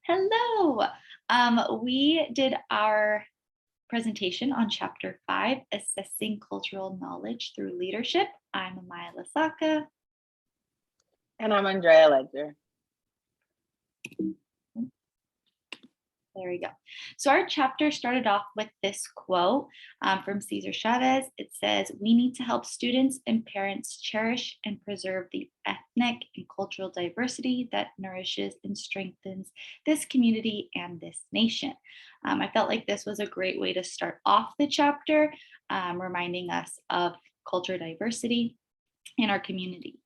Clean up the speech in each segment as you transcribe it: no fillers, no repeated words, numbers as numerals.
Hello. We did our presentation on Chapter 5, Assessing Cultural Knowledge Through Leadership. I'm Amaia Lesaca. And I'm Andrea Ledger. There we go. So our chapter started off with this quote from Cesar Chavez. It says, "We need to help students and parents cherish and preserve the ethnic and cultural diversity that nourishes and strengthens this community and this nation." I felt like this was a great way to start off the chapter, reminding us of culture diversity in our community.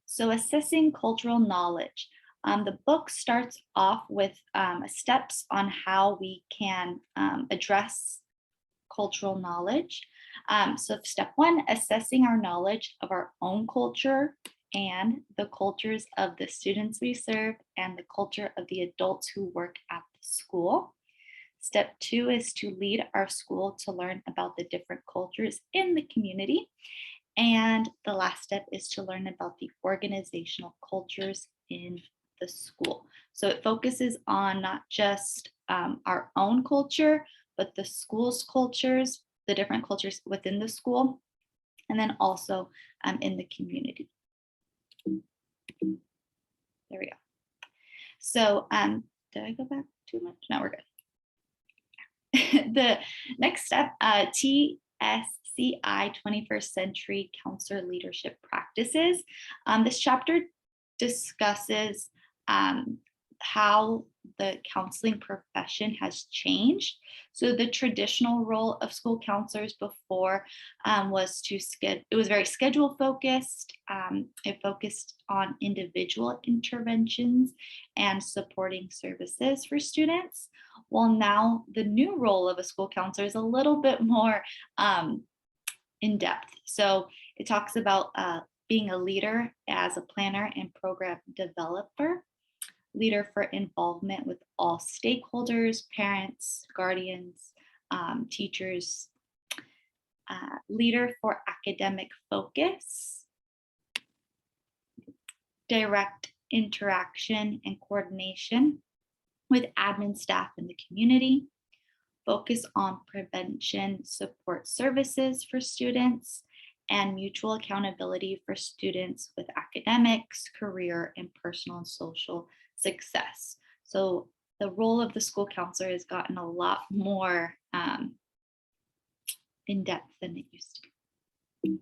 So assessing cultural knowledge. The book starts off with steps on how we can address cultural knowledge. So step one, assessing our knowledge of our own culture and the cultures of the students we serve and the culture of the adults who work at the school. Step two is to lead our school to learn about the different cultures in the community. And the last step is to learn about the organizational cultures in the school. So it focuses on not just our own culture, but the school's cultures, the different cultures within the school, and then also in the community. There we go. So did I go back too much? No, we're good. The next step, TSCI 21st Century Counselor Leadership Practices. This chapter discusses how the counseling profession has changed. So the traditional role of school counselors before was it was very schedule focused. It focused on individual interventions and supporting services for students. While now the new role of a school counselor is a little bit more in depth. So it talks about being a leader as a planner and program developer, leader for involvement with all stakeholders, parents, guardians, teachers, leader for academic focus, direct interaction and coordination with admin staff in the community, focus on prevention support services for students, and mutual accountability for students with academics, career, and personal and social success. So the role of the school counselor has gotten a lot more in depth than it used to be.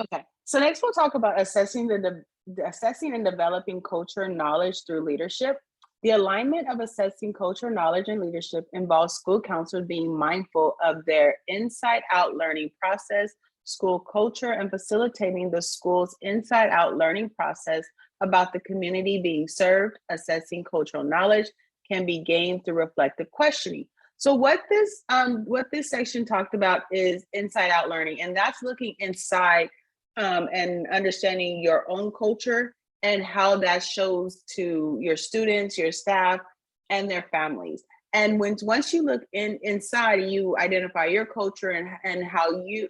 Okay, so next we'll talk about assessing and developing culture and knowledge through leadership. The alignment of assessing culture, knowledge, and leadership involves school counselors being mindful of their inside-out learning process, school culture, and facilitating the school's inside-out learning process about the community being served. Assessing cultural knowledge can be gained through reflective questioning. So what this section talked about is inside-out learning, and that's looking inside and understanding your own culture and how that shows to your students, your staff, and their families. And once you look inside, you identify your culture and how you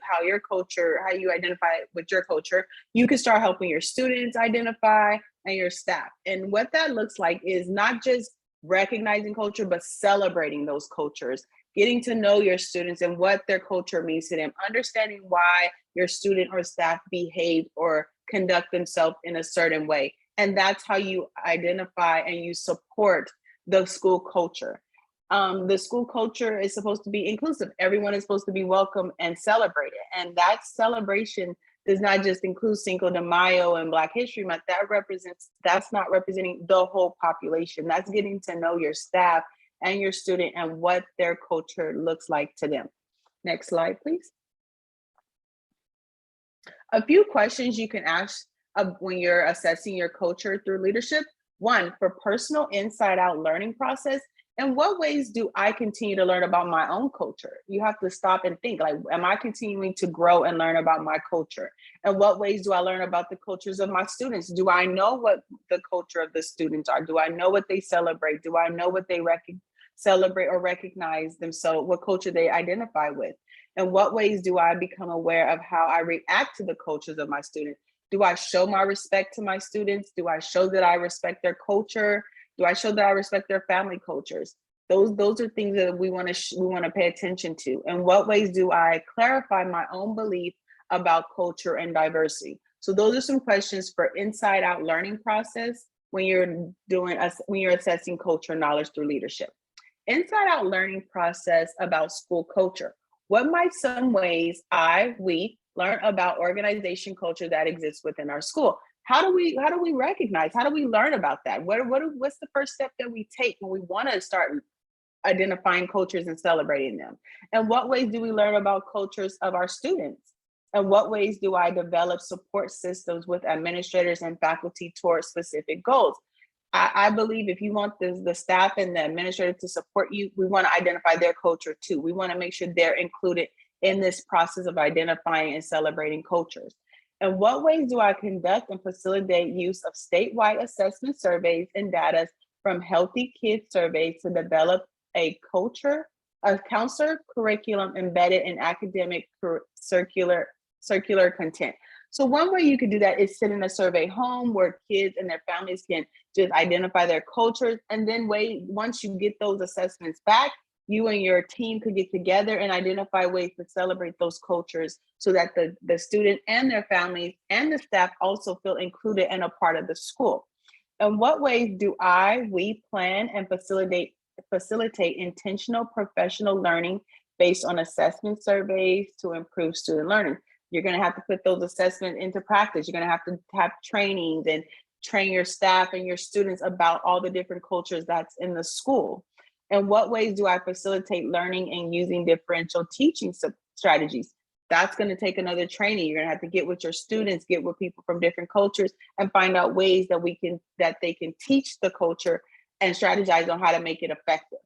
identify with your culture, you can start helping your students identify and your staff. And what that looks like is not just recognizing culture, but celebrating those cultures, getting to know your students and what their culture means to them, understanding why your student or staff behave or conduct themselves in a certain way. And that's how you identify and you support the school culture. The school culture is supposed to be inclusive. Everyone is supposed to be welcome and celebrated. And that celebration does not just include Cinco de Mayo and Black History Month. That's not representing the whole population. That's getting to know your staff and your student and what their culture looks like to them. Next slide, please. A few questions you can ask when you're assessing your culture through leadership. One, for personal inside-out learning process, in what ways do I continue to learn about my own culture? You have to stop and think, like, am I continuing to grow and learn about my culture? And what ways do I learn about the cultures of my students? Do I know what the culture of the students are? Do I know what they celebrate? Do I know what they celebrate or recognize themselves, what culture they identify with? In what ways do I become aware of how I react to the cultures of my students? Do I show my respect to my students? Do I show that I respect their culture? Do I show that I respect their family cultures? Those are things that we want to pay attention to. In what ways do I clarify my own belief about culture and diversity? So those are some questions for inside out learning process when you're assessing culture knowledge through leadership. Inside out learning process about school culture. What might some ways we learn about organization culture that exists within our school? How do we recognize? How do we learn about that? What's the first step that we take when we want to start identifying cultures and celebrating them? And what ways do we learn about cultures of our students? And what ways do I develop support systems with administrators and faculty towards specific goals? I believe if you want the staff and the administrator to support you, we want to identify their culture too. We want to make sure they're included in this process of identifying and celebrating cultures. And what ways do I conduct and facilitate use of statewide assessment surveys and data from Healthy Kids surveys to develop a counselor curriculum embedded in academic circular content? So one way you could do that is sending a survey home where kids and their families can just identify their cultures. And then once you get those assessments back, you and your team could get together and identify ways to celebrate those cultures so that the student and their families and the staff also feel included and a part of the school. In what ways do we plan and facilitate intentional professional learning based on assessment surveys to improve student learning? You're going to have to put those assessments into practice. You're going to have trainings and train your staff and your students about all the different cultures that's in the school. And what ways do I facilitate learning and using differential teaching strategies? That's going to take another training. You're going to have to get with your students, get with people from different cultures, and find out ways that they can teach the culture and strategize on how to make it effective.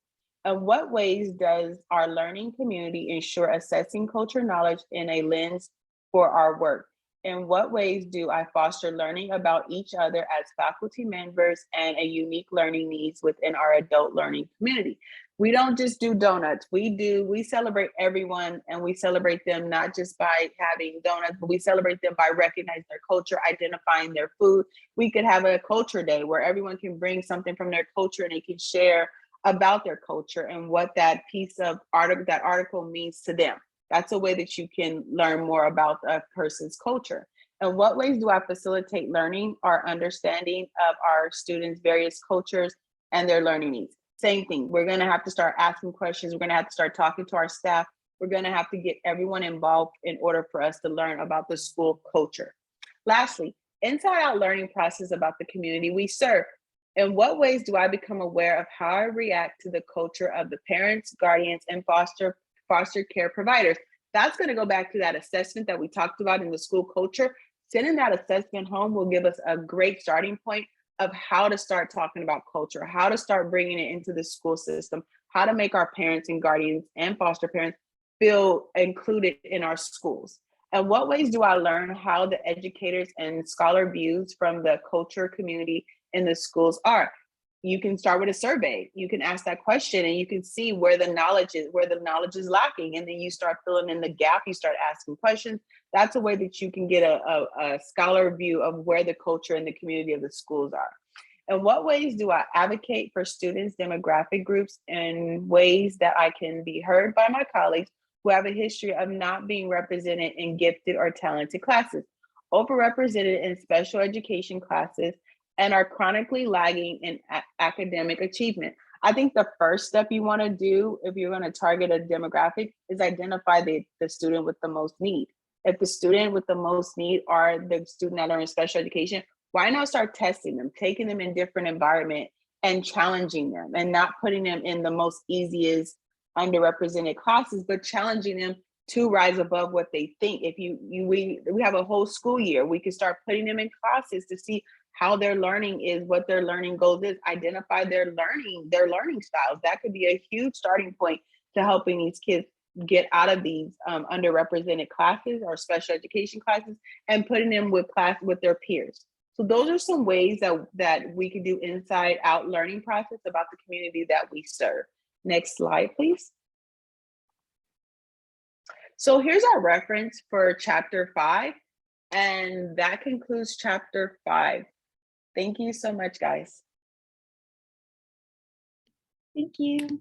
And what ways does our learning community ensure assessing culture knowledge in a lens for our work? In what ways do I foster learning about each other as faculty members and a unique learning needs within our adult learning community? We don't just do donuts. We celebrate everyone, and we celebrate them not just by having donuts, but we celebrate them by recognizing their culture, identifying their food. We could have a culture day where everyone can bring something from their culture and they can share about their culture and what that piece of article means to them. That's a way that you can learn more about a person's culture. And what ways do I facilitate learning or understanding of our students' various cultures and their learning needs? Same thing. We're going to have to start asking questions. We're going to have to start talking to our staff. We're going to have to get everyone involved in order for us to learn about the school culture. Lastly, inside out learning process about the community we serve. In what ways do I become aware of how I react to the culture of the parents, guardians, and foster care providers? That's going to go back to that assessment that we talked about in the school culture. Sending that assessment home will give us a great starting point of how to start talking about culture, how to start bringing it into the school system, how to make our parents and guardians and foster parents feel included in our schools. And what ways do I learn how the educators and scholar views from the culture community in the schools are? You can start with a survey. You can ask that question and you can see where the knowledge is lacking. And then you start filling in the gap, you start asking questions. That's a way that you can get a scholar view of where the culture and the community of the schools are. In what ways do I advocate for students' demographic groups in ways that I can be heard by my colleagues who have a history of not being represented in gifted or talented classes, overrepresented in special education classes, and are chronically lagging in academic achievement? I think the first step you want to do if you're going to target a demographic is identify the student with the most need. If the student with the most need are the student that are in special education, why not start testing them, taking them in different environment and challenging them, and not putting them in the most easiest underrepresented classes, but challenging them to rise above what they think. If we have a whole school year, we can start putting them in classes to see how their learning is, what their learning goals is, identify their learning styles. That could be a huge starting point to helping these kids get out of these underrepresented classes or special education classes and putting them with their peers. So those are some ways that we can do inside out learning process about the community that we serve. Next slide, please. So here's our reference for chapter 5, and that concludes chapter 5. Thank you so much, guys. Thank you.